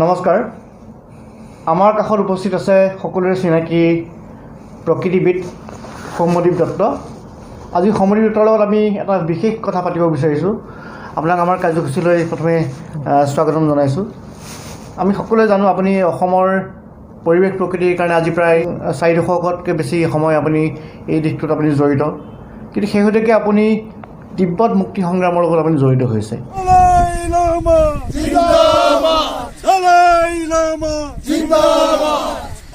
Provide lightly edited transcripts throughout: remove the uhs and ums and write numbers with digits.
নমস্কাৰ। আমাৰ কাষত উপস্থিত আছে সকলোৰে চিনাকি প্ৰকৃতিবিদ সৌম্যদীপ দত্ত। আজি সৌম্যদীপ দত্তৰ লগত আমি এটা বিশেষ কথা পাতিব বিচাৰিছোঁ। আপোনাক আমাৰ কাৰ্যসূচীলৈ প্ৰথমে স্বাগতম জনাইছোঁ। আমি সকলোৱে জানো আপুনি অসমৰ পৰিৱেশ প্ৰকৃতিৰ কাৰণে আজি প্ৰায় 4 দশকতকৈ বেছি সময় আপুনি এই দিশটোত আপুনি জড়িত, কিন্তু শেহতীয়াকৈ আপুনি তিব্বত মুক্তি সংগ্ৰামৰ লগত আপুনি জড়িত হৈছে।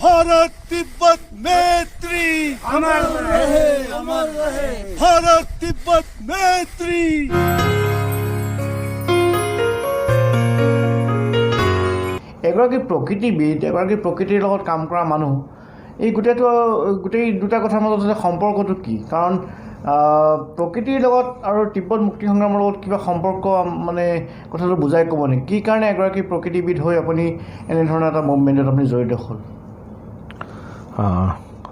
भारत तिब्बत मैत्री अमर रहे, अमर रहे। भारत तिब्बत मैत्री। এগৰাকী প্ৰকৃতিবিদ, এগৰাকী প্ৰকৃতিৰ লগত কাম কৰা মানুহ, এই গোটেই দুটা কথাৰ মাজত সম্পৰ্কটো কি? কাৰণ প্ৰকৃতিৰ লগত আৰু তিব্বত মুক্তি সংগ্ৰামৰ লগত কিবা সম্পৰ্ক মানে কথাটো বুজাই ক'ব নেকি? কি কাৰণে এগৰাকী প্ৰকৃতিবিদ হৈ আপুনি এনেধৰণৰ এটা মুভমেণ্টত আপুনি জড়িত হ'ল?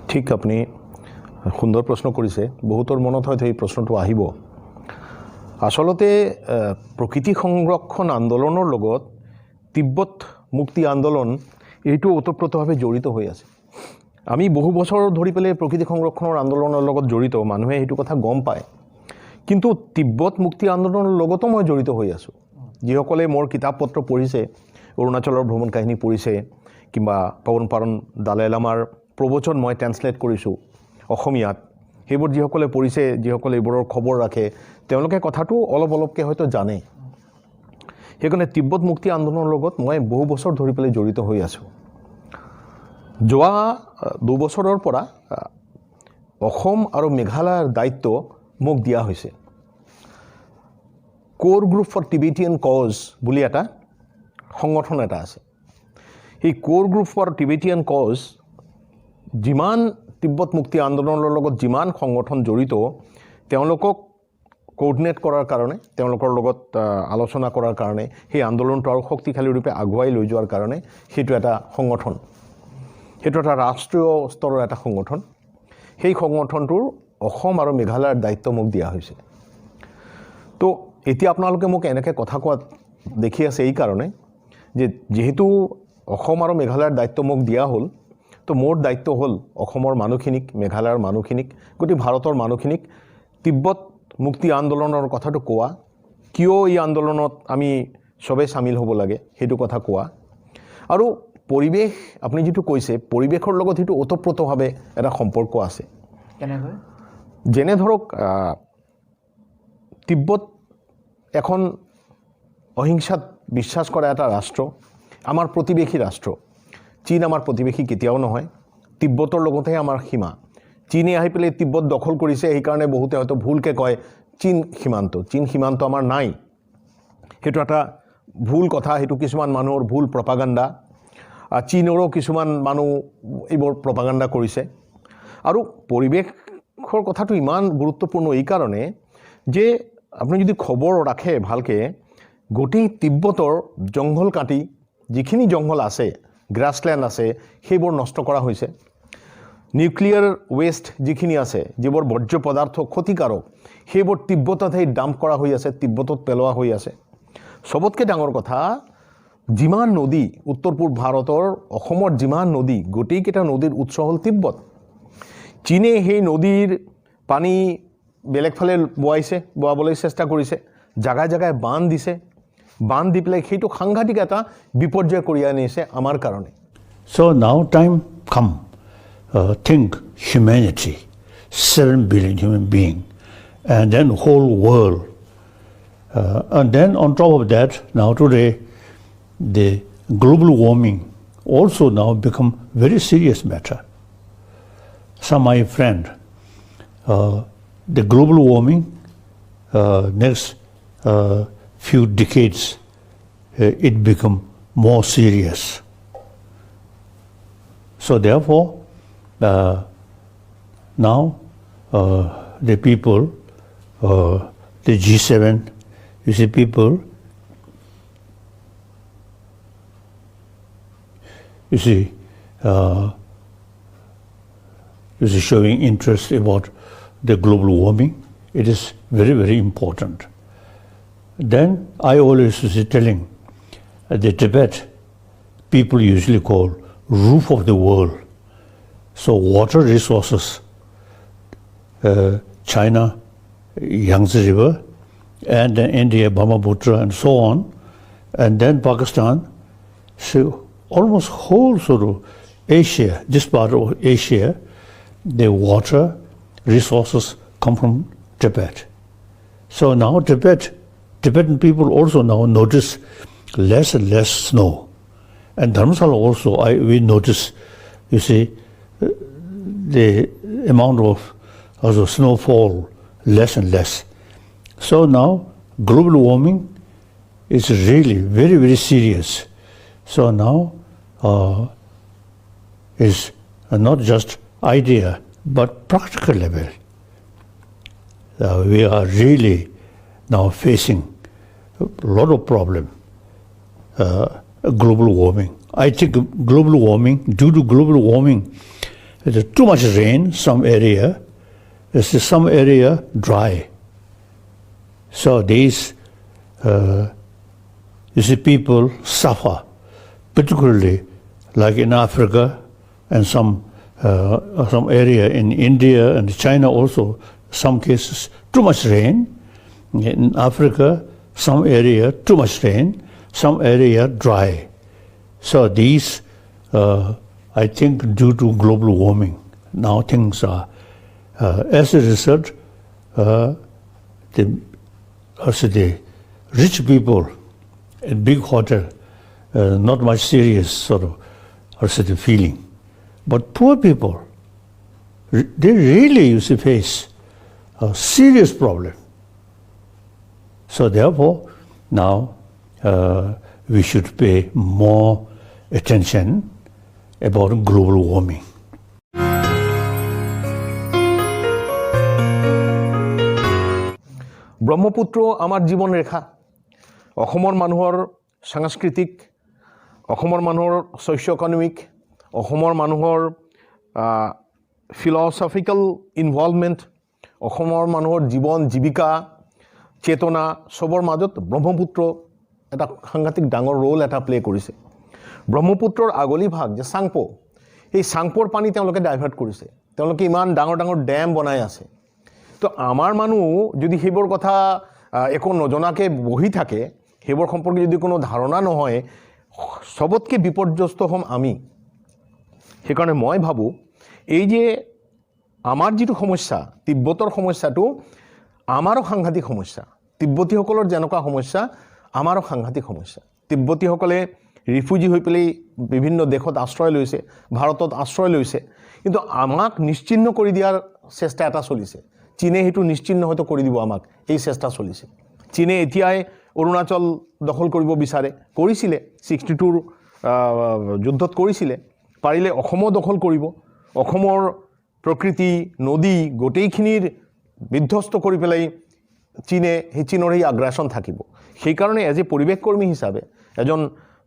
ঠিক, আপুনি সুন্দৰ প্ৰশ্ন কৰিছে। বহুতৰ মনত হয়তো এই প্ৰশ্নটো আহিব। আচলতে প্ৰকৃতি সংৰক্ষণ আন্দোলনৰ লগত তিব্বত মুক্তি আন্দোলন এইটো ওতপ্ৰোতভাৱে জড়িত হৈ আছে। আমি বহু বছৰ ধৰি পেলাই প্ৰকৃতি সংৰক্ষণৰ আন্দোলনৰ লগত জড়িত, মানুহে সেইটো কথা গম পায়। কিন্তু তিব্বত মুক্তি আন্দোলনৰ লগতো মই জড়িত হৈ আছোঁ। যিসকলে মোৰ কিতাপ পত্ৰ পঢ়িছে, অৰুণাচলৰ ভ্ৰমণ কাহিনী পঢ়িছে, কিংবা পৱন পাৰণ দালাই লামাৰ প্ৰবচন মই ট্ৰেন্সলেট কৰিছোঁ অসমীয়াত, সেইবোৰ যিসকলে পঢ়িছে, যিসকলে এইবোৰৰ খবৰ ৰাখে, তেওঁলোকে কথাটো অলপকৈ হয়তো জানে। সেইকাৰণে তিব্বত মুক্তি আন্দোলনৰ লগত মই বহু বছৰ ধৰি পেলাই জড়িত হৈ আছোঁ। যোৱা 2 বছৰৰ পৰা অসম আৰু মেঘালয়ৰ দায়িত্ব মোক দিয়া হৈছে। কোৰ গ্ৰুপ ফৰ টিবেটিয়ান কজ বুলি এটা সংগঠন এটা আছে। এই কোৰ গ্ৰুপ ফৰ টিবেটিয়ান কজ যিমান তিব্বত মুক্তি আন্দোলনৰ লগত যিমান সংগঠন জড়িত, তেওঁলোকক কোঅৰ্ডিনেট কৰাৰ কাৰণে, তেওঁলোকৰ লগত আলোচনা কৰাৰ কাৰণে, সেই আন্দোলনটো আৰু শক্তিশালী ৰূপে আগুৱাই লৈ যোৱাৰ কাৰণে সেইটো এটা সংগঠন, সেইটো এটা ৰাষ্ট্ৰীয় স্তৰৰ এটা সংগঠন। সেই সংগঠনটোৰ অসম আৰু মেঘালয়ৰ দায়িত্ব মোক দিয়া হৈছে। তো এতিয়া আপোনালোকে মোক এনেকৈ কথা কোৱাত দেখি আছে এই কাৰণে যে যিহেতু অসম আৰু মেঘালয়ৰ দায়িত্ব মোক দিয়া হ'ল, তো মোৰ দায়িত্ব হ'ল অসমৰ মানুহখিনিক, মেঘালয়ৰ মানুহখিনিক, গোটেই ভাৰতৰ মানুহখিনিক তিব্বত মুক্তি আন্দোলনৰ কথাটো কোৱা, কিয় এই আন্দোলনত আমি চবেই চামিল হ'ব লাগে সেইটো কথা কোৱা, আৰু পৰিৱেশ, আপুনি যিটো কৈছে পৰিৱেশৰ লগত সেইটো ওতপ্ৰোতভাৱে এটা সম্পৰ্ক আছে। কেনেকৈ? যেনে ধৰক তিব্বত এখন অহিংসাত বিশ্বাস কৰা এটা ৰাষ্ট্ৰ, আমাৰ প্ৰতিবেশী ৰাষ্ট্ৰ। চীন আমাৰ প্ৰতিবেশী কেতিয়াও নহয়, তিব্বতৰ লগতহে আমাৰ সীমা। চীনে আহি পেলাই তিব্বত দখল কৰিছে, সেইকাৰণে বহুতে হয়তো ভুলকৈ কয় চীন সীমান্ত আমাৰ নাই। সেইটো এটা ভুল কথা, সেইটো কিছুমান মানুহৰ ভুল প্ৰপাগাণ্ডা। চীনৰো কিছুমান মানুহ এইবোৰ প্ৰপাগাণ্ডা কৰিছে। আৰু পৰিৱেশৰ কথাটো ইমান গুৰুত্বপূৰ্ণ এই কাৰণে যে আপুনি যদি খবৰ ৰাখে ভালকৈ, গোটেই তিব্বতৰ জংঘল কাটি, যিখিনি জংঘল আছে, গ্ৰাছলেণ্ড আছে, সেইবোৰ নষ্ট কৰা হৈছে। নিউক্লিয়াৰ ৱেষ্ট যিখিনি আছে, যিবোৰ বৰ্জ্য পদাৰ্থ ক্ষতিকাৰক, সেইবোৰ তিব্বততহে ডাম্প কৰা হৈ আছে, তিব্বতত পেলোৱা হৈ আছে। চবতকৈ ডাঙৰ কথা, যিমান নদী, উত্তৰ পূব ভাৰতৰ অসমৰ যিমান নদী, গোটেইকেইটা নদীৰ উৎস হ'ল তিব্বত। চীনে সেই নদীৰ পানী বেলেগ ফালে বোৱাবলৈ চেষ্টা কৰিছে, জাগাই জাগাই বান্ধ দিছে, বান্ধ দি পেলাই সেইটো সাংঘাতিক এটা বিপৰ্যয় কৰি আনিছে আমাৰ কাৰণে। So now time come, think humanity, 7 billion human being, and then whole world. And then on top of that, now today, the global warming also now become very serious matter. Some my friend, the global warming next few decades, it become more serious. So therefore, now the people, the G7, you see people, you see showing interest about the global warming. It is very, very important. Then I always was telling the Tibet people usually call roof of the world. So water resources, China, Yangtze River, and then India, Brahmaputra, and so on, and then Pakistan. So almost whole sort of Asia, this part of Asia, the water resources come from Tibet. So now Tibetan people also now notice less and less snow. And Dharamsala also, we notice, you see, the amount of also snowfall less and less. So now global warming is really very, very serious. So now is not just idea but practical level. We are really now facing a lot of problem. Global warming. I think global warming, due to global warming, there's too much rain, some area, some area dry. So these, you see, people suffer, particularly like in Africa and some area in India and China also, some cases, too much rain. In Africa, some area, too much rain, some area dry. So these, I think, due to global warming, now things are, as a result, the rich people in big hotel, not much serious sort of the feeling. But poor people, they really used to face a serious problem. So therefore, now we should pay more attention about global warming. Brahmaputra আমাৰ জীৱন ৰেখা। অসমৰ মানুহৰ সাংস্কৃতিক, অসমৰ মানুহৰ socio' economic, অসমৰ মানুহৰ philosophical involvement, অসমৰ মানুহৰ জীৱন জীৱিকা চেতনা চবৰ মাজত ব্ৰহ্মপুত্ৰ এটা সাংঘাতিক ডাঙৰ ৰোল এটা প্লে কৰিছে। ব্ৰহ্মপুত্ৰৰ আগলি ভাগ যে চাংপো, এই চাংপোৰ পানী তেওঁলোকে ডাইভাৰ্ট কৰিছে। তেওঁলোকে ইমান ডাঙৰ ডাঙৰ ডেম বনাই আছে। তো আমাৰ মানুহ যদি সেইবোৰ কথা একো নজনাকৈ বহি থাকে, সেইবোৰ সম্পৰ্কে যদি কোনো ধাৰণা নহয়, চবতকৈ বিপৰ্যস্ত হ'ম আমি। সেইকাৰণে মই ভাবোঁ এই যে আমাৰ যিটো সমস্যা, তিব্বতৰ সমস্যাটো আমাৰো সাংঘাতিক সমস্যা। তিব্বতীসকলৰ যেনেকুৱা সমস্যা, আমাৰো সাংঘাতিক সমস্যা। তিব্বতীসকলে ৰিফিউজি হৈ পেলাই বিভিন্ন দেশত আশ্ৰয় লৈছে, ভাৰতত আশ্ৰয় লৈছে, কিন্তু আমাক নিশ্চিহ্ন কৰি দিয়াৰ চেষ্টা এটা চলিছে। চীনে সেইটো নিশ্চিহ্ন হয়তো কৰি দিব আমাক, এই চেষ্টা চলিছে। চীনে এতিয়াই অৰুণাচল দখল কৰিব বিচাৰে, কৰিছিলে 62ৰ যুদ্ধত কৰিছিলে, পাৰিলে অসমো দখল কৰিব। অসমৰ প্ৰকৃতি নদী গোটেইখিনিৰ বিধ্বস্ত কৰি পেলাই চীনে চীনৰ সেই আগ্ৰাসন থাকিব। সেইকাৰণে এজ এ পৰিৱেশকৰ্মী হিচাপে, এজন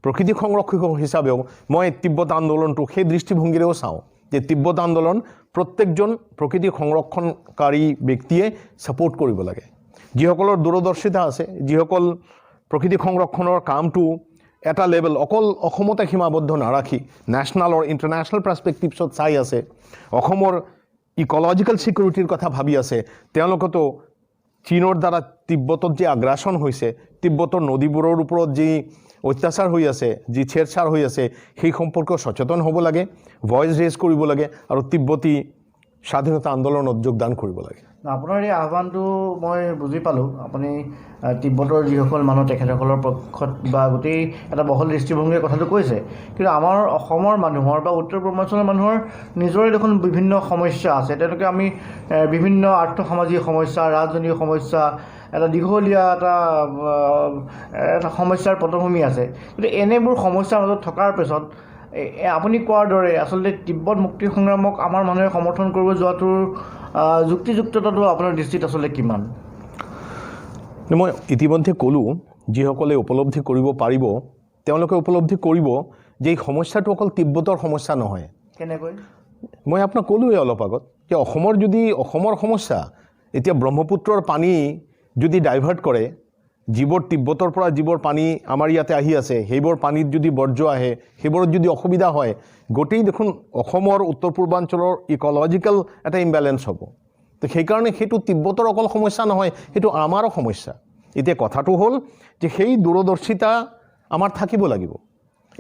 প্ৰকৃতি সংৰক্ষক হিচাপেও মই তিব্বত আন্দোলনটো সেই দৃষ্টিভংগীৰেও চাওঁ যে তিব্বত আন্দোলন প্ৰত্যেকজন প্ৰকৃতি সংৰক্ষণকাৰী ব্যক্তিয়ে ছাপোৰ্ট কৰিব লাগে। যিসকলৰ দূৰদৰ্শিতা আছে, যিসকল প্ৰকৃতি সংৰক্ষণৰ কামটো এটা লেভেল অকল অসমতে সীমাবদ্ধ নাৰাখি নেশ্যনেল আৰু ইণ্টাৰনেশ্যনেল পাৰ্চপেক্টিভছত চাই আছে, অসমৰ ইকলজিকেল ছিকিউৰিটিৰ কথা ভাবি আছে, তেওঁলোকেতো চীনৰ দ্বাৰা তিব্বতত যি আগ্ৰাসন হৈছে, তিব্বতৰ নদীবোৰৰ ওপৰত যি অত্যাচাৰ হৈ আছে, যি ছেৰছাৰ হৈ আছে, সেই সম্পৰ্কে সচেতন হ'ব লাগে, ভইচ ৰেজ কৰিব লাগে আৰু তিব্বতী স্বাধীনতা আন্দোলনত যোগদান কৰিব লাগে। আপোনাৰ এই আহ্বানটো মই বুজি পালোঁ। আপুনি তিব্বতৰ যিসকল মানুহ তেখেতসকলৰ পক্ষত বা গোটেই এটা বহল দৃষ্টিভংগীৰ কথাটো কৈছে, কিন্তু আমাৰ অসমৰ মানুহৰ বা উত্তৰ পূৰ্বাঞ্চলৰ মানুহৰ নিজৰে দেখোন বিভিন্ন সমস্যা আছে। তেওঁলোকে আমি বিভিন্ন আৰ্থসামাজিক সমস্যা, ৰাজনৈতিক সমস্যা, এটা দীঘলীয়া এটা সমস্যাৰ পটভূমি আছে। কিন্তু এনেবোৰ সমস্যাৰ মাজত থকাৰ পিছত আপুনি কোৱাৰ দৰে আচলতে তিব্বত মুক্তি সংগ্ৰামক আমাৰ মানুহে সমৰ্থন কৰিব যোৱাটোৰ যুক্তিযুক্ততাটো আপোনাৰ দৃষ্টিত আচলতে কিমান? মই ইতিমধ্যে ক'লোঁ, যিসকলে উপলব্ধি কৰিব পাৰিব তেওঁলোকে উপলব্ধি কৰিব যে এই সমস্যাটো অকল তিব্বতৰ সমস্যা নহয়। কেনেকৈ? মই আপোনাক ক'লোঁৱেই অলপ আগত যে অসমৰ সমস্যা এতিয়া ব্ৰহ্মপুত্ৰৰ পানী যদি ডাইভাৰ্ট কৰে, যিবোৰ তিব্বতৰ পৰা যিবোৰ পানী আমাৰ ইয়াতে আহি আছে সেইবোৰ পানীত যদি বৰ্জ্য আহে সেইবোৰত যদি অসুবিধা হয় গোটেই দেখোন অসমৰ উত্তৰ পূৰ্বাঞ্চলৰ ইক'লজিকেল এটা ইম্বেলেঞ্চ হ'ব তো সেইকাৰণে সেইটো তিব্বতৰ অকল সমস্যা নহয় সেইটো আমাৰো সমস্যা এতিয়া কথাটো হ'ল যে সেই দূৰদৰ্শিতা আমাৰ থাকিব লাগিব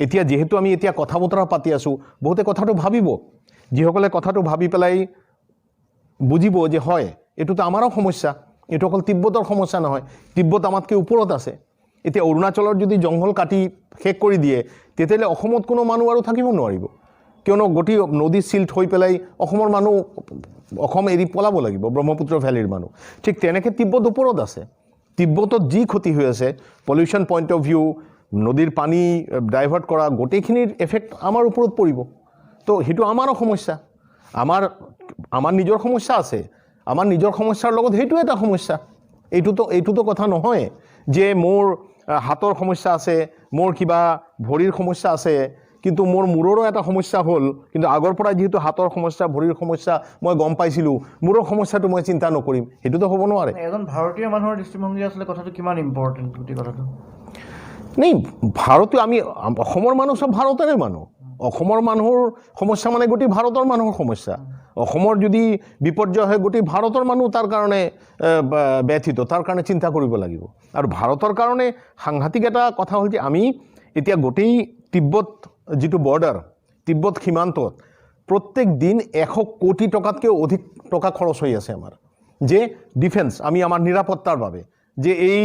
এতিয়া যেহেতু আমি এতিয়া কথা বতৰা পাতি আছোঁ বহুতে কথাটো ভাবিব যিসকলে কথাটো ভাবি পেলাই বুজিব যে হয় এইটোতো আমাৰো সমস্যা এইটো অকল তিব্বতৰ সমস্যা নহয় তিব্বত আমাতকৈ ওপৰত আছে এতিয়া অৰুণাচলৰ যদি জংঘল কাটি শেষ কৰি দিয়ে তেতিয়াহ'লে অসমত কোনো মানুহ আৰু থাকিব নোৱাৰিব কিয়নো গোটেই নদী চিল্ট হৈ পেলাই অসমৰ মানুহ অসম এৰি পলাব লাগিব ব্ৰহ্মপুত্ৰ ভেলীৰ মানুহ ঠিক তেনেকৈ তিব্বত ওপৰত আছে তিব্বতত যি ক্ষতি হৈ আছে পলিউশ্যন পইণ্ট অফ ভিউ নদীৰ পানী ডাইভাৰ্ট কৰা গোটেইখিনিৰ এফেক্ট আমাৰ ওপৰত পৰিব তো সেইটো আমাৰো সমস্যা আমাৰ নিজৰ সমস্যা আছে আমাৰ নিজৰ সমস্যাৰ লগত সেইটো এটা সমস্যা এইটোতো কথা নহয় যে মোৰ হাতৰ সমস্যা আছে মোৰ কিবা ভৰিৰ সমস্যা আছে কিন্তু মোৰ মূৰৰো এটা সমস্যা হ'ল কিন্তু আগৰ পৰা যেহেতু হাতৰ সমস্যা ভৰিৰ সমস্যা মই গম পাইছিলোঁ মূৰৰ সমস্যাটো মই চিন্তা নকৰিম সেইটোতো হ'ব নোৱাৰে এজন ভাৰতীয় মানুহৰ দৃষ্টিভংগী আচলতে কথাটো কিমান ইম্পৰ্টেণ্ট গোটেই কথাটো নেই ভাৰতীয় আমি অসমৰ মানুহ চব ভাৰতৰে মানুহ অসমৰ মানুহৰ সমস্যা মানে গোটেই ভাৰতৰ মানুহৰ সমস্যা অসমৰ যদি বিপৰ্যয় হয় গোটেই ভাৰতৰ মানুহ তাৰ কাৰণে ব্যথিত তাৰ কাৰণে চিন্তা কৰিব লাগিব আৰু ভাৰতৰ কাৰণে সাংঘাতিক এটা কথা হ'ল যে আমি এতিয়া গোটেই তিব্বত যিটো বৰ্ডাৰ তিব্বত সীমান্তত প্ৰত্যেক দিন 100 কোটি টকাতকৈ অধিক টকা খৰচ হৈ আছে আমাৰ যে ডিফেন্স আমি আমাৰ নিৰাপত্তাৰ বাবে যে এই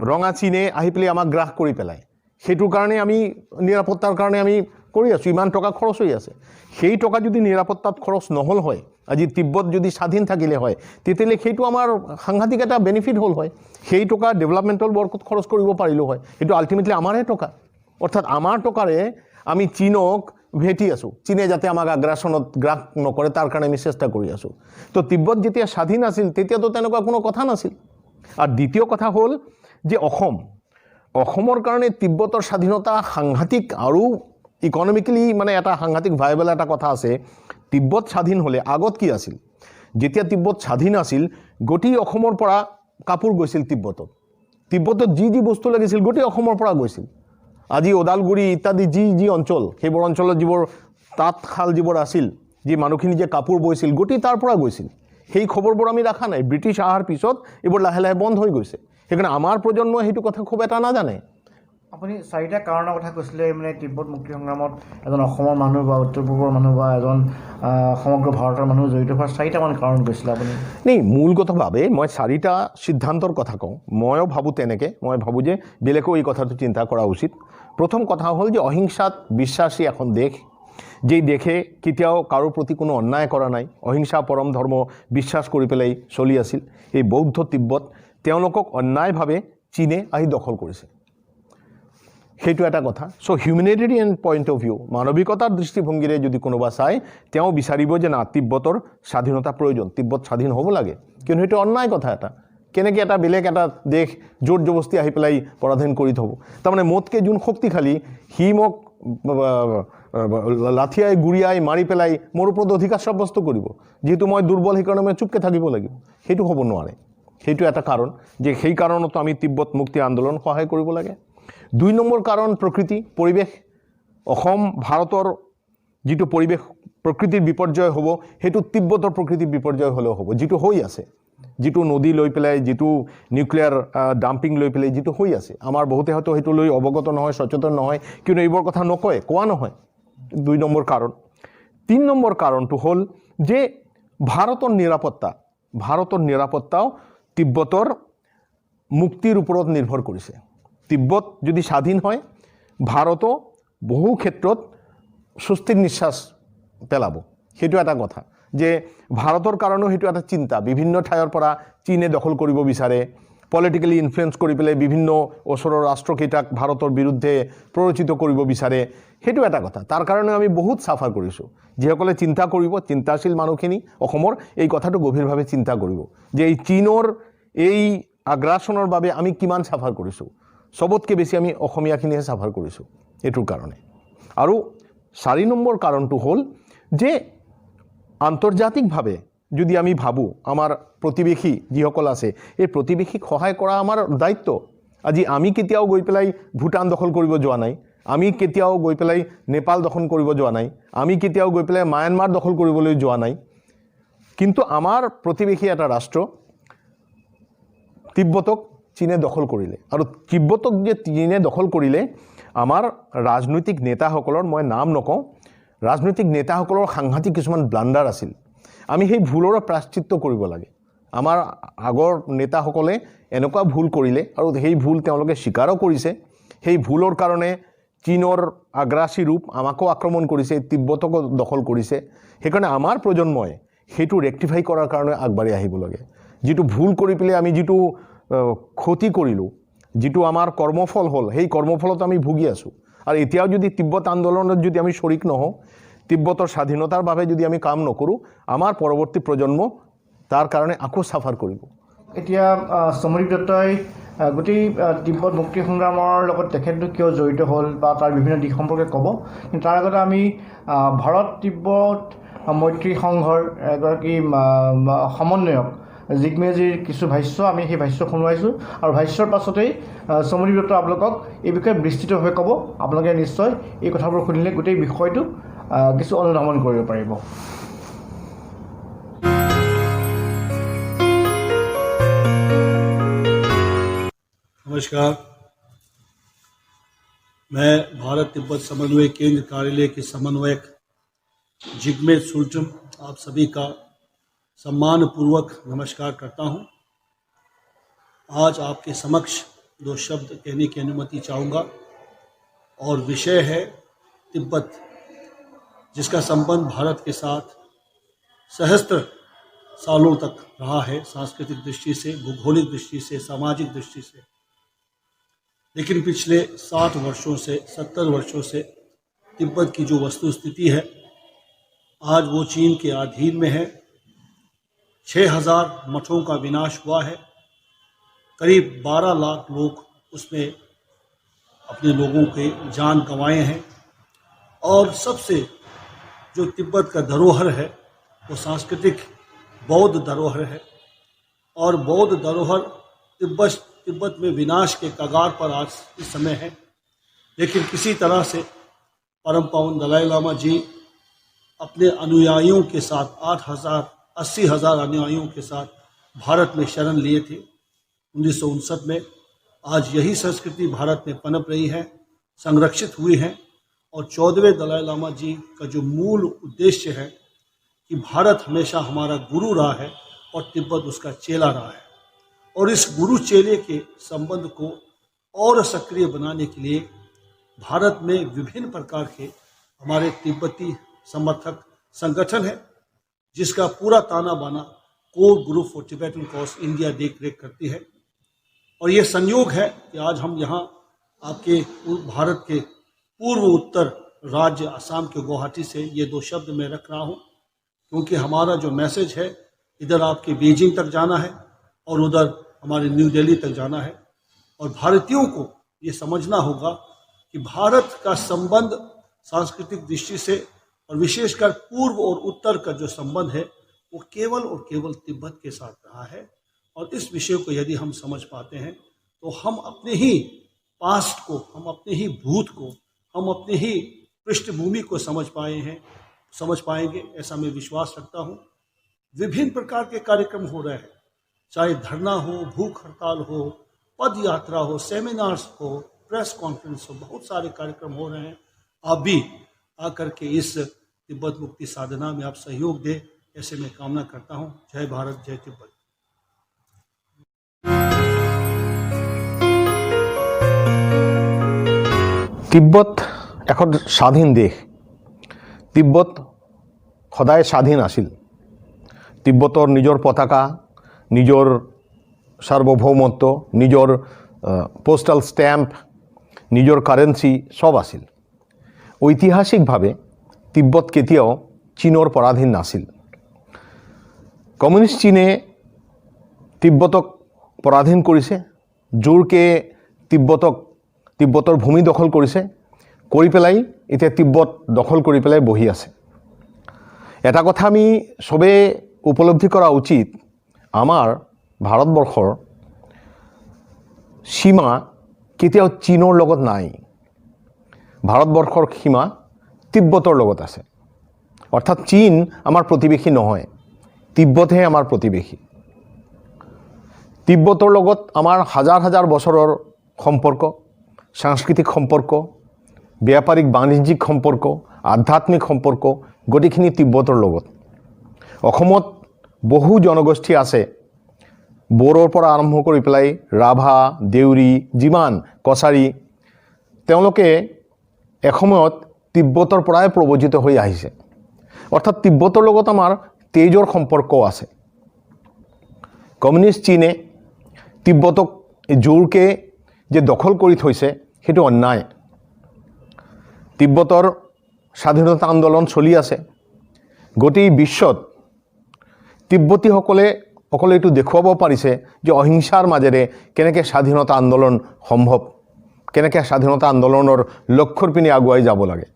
ৰঙা চীনে আহি পেলাই আমাক গ্ৰাস কৰি পেলায় সেইটোৰ কাৰণে আমি নিৰাপত্তাৰ কাৰণে আমি কৰি আছোঁ ইমান টকা খৰচ হৈ আছে সেই টকা যদি নিৰাপত্তাত খৰচ নহ'ল হয় আজি তিব্বত যদি স্বাধীন থাকিলে হয় তেতিয়াহ'লে সেইটো আমাৰ সাংঘাতিক এটা বেনিফিট হ'ল হয় সেই টকা ডেভেলপমেণ্টেল ৱৰ্কত খৰচ কৰিব পাৰিলোঁ হয় সেইটো আল্টিমেটলি আমাৰহে টকা অৰ্থাৎ আমাৰ টকাৰে আমি চীনক ভেটি আছোঁ চীনে যাতে আমাক আগ্ৰাসনত গ্ৰাস নকৰে তাৰ কাৰণে আমি চেষ্টা কৰি আছোঁ তো তিব্বত যেতিয়া স্বাধীন আছিল তেতিয়াতো তেনেকুৱা কোনো কথা নাছিল আৰু দ্বিতীয় কথা হ'ল যে অসমৰ কাৰণে তিব্বতৰ স্বাধীনতা সাংঘাতিক আৰু ইকনমিকেলি মানে এটা সাংঘাতিক ভাইবল এটা কথা আছে তিব্বত স্বাধীন হ'লে আগত কি আছিল যেতিয়া তিব্বত স্বাধীন আছিল গোটেই অসমৰ পৰা কাপোৰ গৈছিল তিব্বতত যি বস্তু লাগিছিল গোটেই অসমৰ পৰা গৈছিল আজি ওদালগুৰি ইত্যাদি যি অঞ্চল সেইবোৰ অঞ্চলত যিবোৰ তাঁতশাল যিবোৰ আছিল যি মানুহখিনি যে কাপোৰ বৈছিল গোটেই তাৰ পৰা গৈছিল সেই খবৰবোৰ আমি ৰাখা নাই ব্ৰিটিছ অহাৰ পিছত এইবোৰ লাহে লাহে বন্ধ হৈ গৈছে সেইকাৰণে আমাৰ প্ৰজন্মই সেইটো কথা খুব এটা নাজানে আপুনি 4টা কাৰণৰ কথা কৈছিলে মানে তিব্বত মুক্তি সংগ্ৰামত এজন অসমৰ মানুহ বা উত্তৰ পূবৰ মানুহ বা এজন সমগ্ৰ ভাৰতৰ মানুহ জড়িত হোৱাৰ 4টামান কাৰণ কৈছিলে আপুনি নেই মূলগতভাৱে মই 4টা সিদ্ধান্তৰ কথা কওঁ ময়ো ভাবোঁ তেনেকৈ মই ভাবোঁ যে বেলেগেও এই কথাটো চিন্তা কৰা উচিত প্ৰথম কথা হ'ল যে অহিংসাত বিশ্বাসী এখন দেশ যেই দেশে কেতিয়াও কাৰো প্ৰতি কোনো অন্যায় কৰা নাই অহিংসা পৰম ধৰ্ম বিশ্বাস কৰি পেলাই চলি আছিল এই বৌদ্ধ তিব্বত তেওঁলোকক অন্যায়ভাৱে চীনে আহি দখল কৰিছে সেইটো এটা কথা চ' হিউমেনিটেৰিয়ান পইণ্ট অফ ভিউ মানৱিকতাৰ দৃষ্টিভংগীৰে যদি কোনোবা চায় তেওঁ বিচাৰিব যে না তিব্বতৰ স্বাধীনতা প্ৰয়োজন তিব্বত স্বাধীন হ'ব লাগে কিয়নো সেইটো অন্যায় কথা এটা কেনেকৈ এটা বেলেগ এটা দেশ জোৰ জবস্তি আহি পেলাই পৰাধীন কৰি থ'ব তাৰমানে মোতকৈ যোন শক্তিশালী সি মোক লাঠিয়াই গুৰিয়াই মাৰি পেলাই মোৰ ওপৰত অধিকাৰ সাব্যস্ত কৰিব যিহেতু মই দুৰ্বল সেইকাৰণে মই চুপকৈ থাকিব লাগিব সেইটো হ'ব নোৱাৰে সেইটো এটা কাৰণ যে সেই কাৰণতো আমি তিব্বত মুক্তি আন্দোলন সহায় কৰিব লাগে 2 নম্বৰ কাৰণ প্ৰকৃতি পৰিৱেশ অসম ভাৰতৰ যিটো পৰিৱেশ প্ৰকৃতিৰ বিপৰ্যয় হ'ব সেইটো তিব্বতৰ প্ৰকৃতিৰ বিপৰ্যয় হ'লেও হ'ব যিটো হৈ আছে যিটো নদী লৈ পেলাই যিটো নিউক্লিয়াৰ ডাম্পিং লৈ পেলাই যিটো হৈ আছে আমাৰ বহুতে হয়তো সেইটো লৈ অৱগত নহয় সচেতন নহয় কিয়নো এইবোৰ কথা নকয় কোৱা নহয় 2 নম্বৰ কাৰণ 3 নম্বৰ কাৰণটো হ'ল যে ভাৰতৰ নিৰাপত্তাও তিব্বতৰ মুক্তিৰ ওপৰত নিৰ্ভৰ কৰিছে তিব্বত যদি স্বাধীন হয় ভাৰতো বহু ক্ষেত্ৰত স্বস্তিৰ নিশ্বাস পেলাব সেইটো এটা কথা যে ভাৰতৰ কাৰণেও সেইটো এটা চিন্তা বিভিন্ন ঠাইৰ পৰা চীনে দখল কৰিব বিচাৰে পলিটিকেলি ইনফ্লুৱেঞ্চ কৰি পেলাই বিভিন্ন ওচৰৰ ৰাষ্ট্ৰকেইটাক ভাৰতৰ বিৰুদ্ধে প্ৰৰোচিত কৰিব বিচাৰে সেইটো এটা কথা তাৰ কাৰণে আমি বহুত চাফাৰ কৰিছোঁ যিসকলে চিন্তা কৰিব চিন্তাশীল মানুহখিনি অসমৰ এই কথাটো গভীৰভাৱে চিন্তা কৰিব যে এই চীনৰ এই আগ্ৰাসনৰ বাবে আমি কিমান চাফাৰ কৰিছোঁ সবতকৈ বেছি আমি অসমীয়াখিনিহে চাফাৰ কৰিছোঁ এইটোৰ কাৰণে আৰু 4 নম্বৰ কাৰণটো হ'ল যে আন্তৰ্জাতিকভাৱে যদি আমি ভাবোঁ আমাৰ প্ৰতিবেশী যিসকল আছে এই প্ৰতিবেশীক সহায় কৰা আমাৰ দায়িত্ব। আজি আমি কেতিয়াও গৈ পেলাই ভূটান দখল কৰিব যোৱা নাই, আমি কেতিয়াও গৈ পেলাই নেপাল দখল কৰিব যোৱা নাই, আমি কেতিয়াও গৈ পেলাই মায়ানমাৰ দখল কৰিবলৈ যোৱা নাই। কিন্তু আমাৰ প্ৰতিবেশী এটা ৰাষ্ট্ৰ তিব্বতক চীনে দখল কৰিলে, আৰু তিব্বতক যে চীনে দখল কৰিলে আমাৰ ৰাজনৈতিক নেতাসকলৰ, মই নাম নকওঁ, ৰাজনৈতিক নেতাসকলৰ সাংঘাতিক কিছুমান ব্লাণ্ডাৰ আছিল। আমি সেই ভুলৰ প্ৰায়শ্চিত্ত কৰিব লাগে। আমাৰ আগৰ নেতাসকলে এনেকুৱা ভুল কৰিলে আৰু সেই ভুল তেওঁলোকে স্বীকাৰো কৰিছে। সেই ভুলৰ কাৰণে চীনৰ আগ্ৰাসী ৰূপ আমাকো আক্ৰমণ কৰিছে, তিব্বতকো দখল কৰিছে। সেইকাৰণে আমাৰ প্ৰজন্মই সেইটো ৰেক্টিফাই কৰাৰ কাৰণে আগবাঢ়ি আহিব লাগে। যিটো ভুল কৰি পেলাই আমি যিটো ক্ষতি কৰিলোঁ, যিটো আমাৰ কৰ্মফল হ'ল, সেই কৰ্মফলত আমি ভুগি আছোঁ। আৰু এতিয়াও যদি তিব্বত আন্দোলনত যদি আমি শৰিক নহওঁ, তিব্বতৰ স্বাধীনতাৰ বাবে যদি আমি কাম নকৰোঁ, আমাৰ পৰৱৰ্তী প্ৰজন্ম তাৰ কাৰণে আকৌ চাফাৰ কৰিব। এতিয়া সমৰদীপ দত্তই গোটেই তিব্বত মুক্তি সংগ্ৰামৰ লগত তেখেতটো কিয় জড়িত হ'ল বা তাৰ বিভিন্ন দিশ সম্পৰ্কে ক'ব। কিন্তু তাৰ আগতে আমি ভাৰত তিব্বত মৈত্ৰী সংঘৰ এগৰাকী সমন্বয়ক জিগমেজিৰ কিছু ভাষ্য আমি সেই ভাষ্য শুনোৱাইছোঁ, আৰু ভাষ্যৰ পাছতেই সমৰদীপ দত্ত আপোনালোকক এই বিষয়ে বিস্তৃতভাৱে ক'ব। আপোনালোকে নিশ্চয় এই কথাবোৰ শুনিলে গোটেই বিষয়টো কিছু অনুধাৱন কৰিব পাৰিব। नमस्कार, मैं भारत तिब्बत समन्वय केंद्र कार्यालय के समन्वयक जिग्मे सुल्चम आप सभी का सम्मानपूर्वक नमस्कार करता हूं। आज आपके समक्ष दो शब्द कहने की अनुमति चाहूँगा, और विषय है तिब्बत, जिसका संबंध भारत के साथ सहस्त्र सालों तक रहा है, सांस्कृतिक दृष्टि से, भूगोलिक दृष्टि से, सामाजिक दृष्टि से। लेकिन पिछले 60 वर्षों से 70 वर्षों से तिब्बत की जो वस्तुस्थिति है, आज वो चीन के अधीन में है। 6000 मठों का विनाश हुआ है, करीब 12 लाख लोग उसमें अपने लोगों के जान गंवाए हैं। और सबसे जो तिब्बत का धरोहर है वो सांस्कृतिक बौद्ध धरोहर है, और बौद्ध धरोहर तिब्बत में विनाश के कगार पर आज इस समय है। लेकिन किसी तरह से परम पावन दलाई लामा जी अपने अनुयायियों के साथ 80,000 अनुयायियों के साथ भारत में शरण लिए थे 1959 में। आज यही संस्कृति भारत में पनप रही है, संरक्षित हुई है। और 14वें दलाई लामा जी का जो मूल उद्देश्य है कि भारत हमेशा हमारा गुरु रहा है और तिब्बत उसका चेला रहा है, और इस गुरु चेले के संबंध को और सक्रिय बनाने के लिए भारत में विभिन्न प्रकार के हमारे तिब्बती समर्थक संगठन है, जिसका पूरा ताना बाना core group for Tibetan cause India देख रेख करती है। और ये संयोग है कि आज हम यहाँ आपके भारत के पूर्व उत्तर राज्य असम के गुवाहाटी से ये दो शब्द मैं रख रहा हूँ, क्योंकि हमारा जो मैसेज है इधर आपके बीजिंग तक जाना है और उधर हमारे न्यू दिल्ली तक जाना है। और भारतीयों को ये समझना होगा कि भारत का संबंध सांस्कृतिक दृष्टि से और विशेषकर पूर्व और उत्तर का जो संबंध है वो केवल और केवल तिब्बत के साथ रहा है। और इस विषय को यदि हम समझ पाते हैं तो हम अपने ही पास्ट को, हम अपने ही भूत को, हम अपने ही पृष्ठभूमि को समझ पाएंगे, ऐसा मैं विश्वास रखता हूँ। विभिन्न प्रकार के कार्यक्रम हो रहे हैं, चाहे धरना हो, भूख हड़ताल हो, पद यात्रा हो, सेमिनार्स हो, प्रेस कॉन्फ्रेंस हो, बहुत सारे कार्यक्रम हो रहे हैं। आप भी आकर के इस तिब्बत मुक्ति साधना में आप सहयोग दें, ऐसे मैं कामना करता हूँ। जय भारत, जय तिब्बत। তিব্বত এখন স্বাধীন দেশ। তিব্বত সদায় স্বাধীন আছিল। তিব্বতৰ নিজৰ পতাকা, নিজৰ সাৰ্বভৌমত্ব, নিজৰ পোষ্টাল ষ্টেম্প, নিজৰ কাৰেঞ্চি সব আছিল। ঐতিহাসিকভাৱে তিব্বত কেতিয়াও চীনৰ পৰাধীন নাছিল। কমিউনিষ্ট চীনে তিব্বতক পৰাধীন কৰিছে, জোৰকে তিব্বতৰ ভূমি দখল কৰিছে, কৰি পেলাই এতিয়া তিব্বত দখল কৰি পেলাই বহি আছে। এটা কথা আমি চবেই উপলব্ধি কৰা উচিত আমাৰ ভাৰতবৰ্ষৰ সীমা কেতিয়াও চীনৰ লগত নাই। ভাৰতবৰ্ষৰ সীমা তিব্বতৰ লগত আছে। অৰ্থাৎ চীন আমাৰ প্ৰতিবেশী নহয়, তিব্বতহে আমাৰ প্ৰতিবেশী। তিব্বতৰ লগত আমাৰ হাজাৰ হাজাৰ বছৰৰ সম্পৰ্ক, সাংস্কৃতিক সম্পৰ্ক, ব্যাপাৰিক বাণিজ্যিক সম্পৰ্ক, আধ্যাত্মিক সম্পৰ্ক গোটেইখিনি তিব্বতৰ লগত। অসমত বহু জনগোষ্ঠী আছে, বড়োৰ পৰা আৰম্ভ কৰি পেলাই ৰাভা, দেউৰী, যিমান কছাৰী, তেওঁলোকে এসময়ত তিব্বতৰ পৰাই প্ৰব্ৰজিত হৈ আহিছে। অৰ্থাৎ তিব্বতৰ লগত আমাৰ তেজৰ সম্পৰ্কও আছে। কমিউনিষ্ট চীনে তিব্বতক জোৰকৈ যে দখল কৰি থৈছে সেইটো অন্যায়। তিব্বতৰ স্বাধীনতা আন্দোলন চলি আছে। গোটেই বিশ্বত তিব্বতীসকলে অকল এইটো দেখুৱাব পাৰিছে যে অহিংসাৰ মাজেৰে কেনেকৈ স্বাধীনতা আন্দোলন সম্ভৱ, কেনেকৈ স্বাধীনতা আন্দোলনৰ লক্ষ্যৰ পিনে আগুৱাই যাব লাগে।